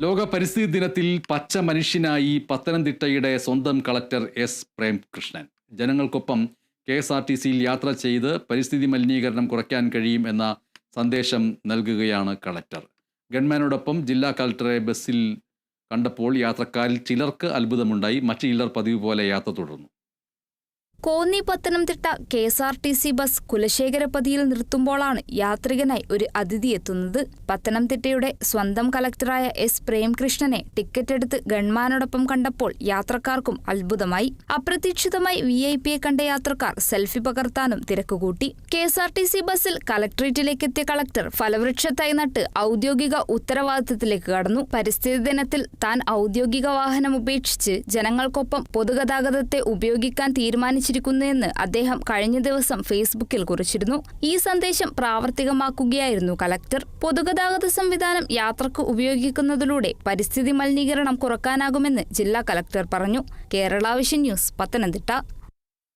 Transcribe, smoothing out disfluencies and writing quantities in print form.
ലോക പരിസ്ഥിതി ദിനത്തിൽ പച്ച മനുഷ്യനായി പത്തനംതിട്ടയുടെ സ്വന്തം കളക്ടർ എസ് പ്രേംകൃഷ്ണൻ. ജനങ്ങൾക്കൊപ്പം KSRTCയിൽ യാത്ര ചെയ്ത് പരിസ്ഥിതി മലിനീകരണം കുറയ്ക്കാൻ കഴിയും എന്ന സന്ദേശം നൽകുകയാണ് കളക്ടർ. ഗൺമാനോടൊപ്പം ജില്ലാ കളക്ടറെ ബസ്സിൽ കണ്ടപ്പോൾ യാത്രക്കാരിൽ ചിലർക്ക് അത്ഭുതമുണ്ടായി. മറ്റു ചിലർ പതിവ് പോലെ യാത്ര തുടർന്നു. കോന്നി പത്തനംതിട്ട KSRTC ബസ് കുലശേഖരപതിയിൽ നിർത്തുമ്പോഴാണ് യാത്രികനായി ഒരു അതിഥി എത്തുന്നത്. പത്തനംതിട്ടയുടെ സ്വന്തം കളക്ടറായ എസ് പ്രേംകൃഷ്ണനെ ടിക്കറ്റ് എടുത്ത് ഗൺമാനോടൊപ്പം കണ്ടപ്പോൾ യാത്രക്കാർക്കും അത്ഭുതമായി. അപ്രതീക്ഷിതമായി VIP കണ്ട യാത്രക്കാർ സെൽഫി പകർത്താനും തിരക്കുകൂട്ടി. KSRTC ബസ്സിൽ കളക്ടറേറ്റിലേക്കെത്തിയ കളക്ടർ ഫലവൃക്ഷത്തായി നട്ട് ഔദ്യോഗിക ഉത്തരവാദിത്തത്തിലേക്ക് കടന്നു. പരിസ്ഥിതി ദിനത്തിൽ താൻ ഔദ്യോഗിക വാഹനം ഉപേക്ഷിച്ച് ജനങ്ങൾക്കൊപ്പം പൊതുഗതാഗതത്തെ ഉപയോഗിക്കാൻ തീരുമാനിച്ചു െന്ന് അദ്ദേഹം കഴിഞ്ഞ ദിവസം ഫേസ്ബുക്കിൽ കുറിച്ചിരുന്നു. ഈ സന്ദേശം പ്രാവർത്തികമാക്കുകയായിരുന്നു കളക്ടർ. പൊതുഗതാഗത സംവിധാനം യാത്രക്ക് ഉപയോഗിക്കുന്നതിലൂടെ പരിസ്ഥിതി മലിനീകരണം കുറക്കാനാകുമെന്ന് ജില്ലാ കളക്ടർ പറഞ്ഞു. Kerala vision news, Pathanamthitta.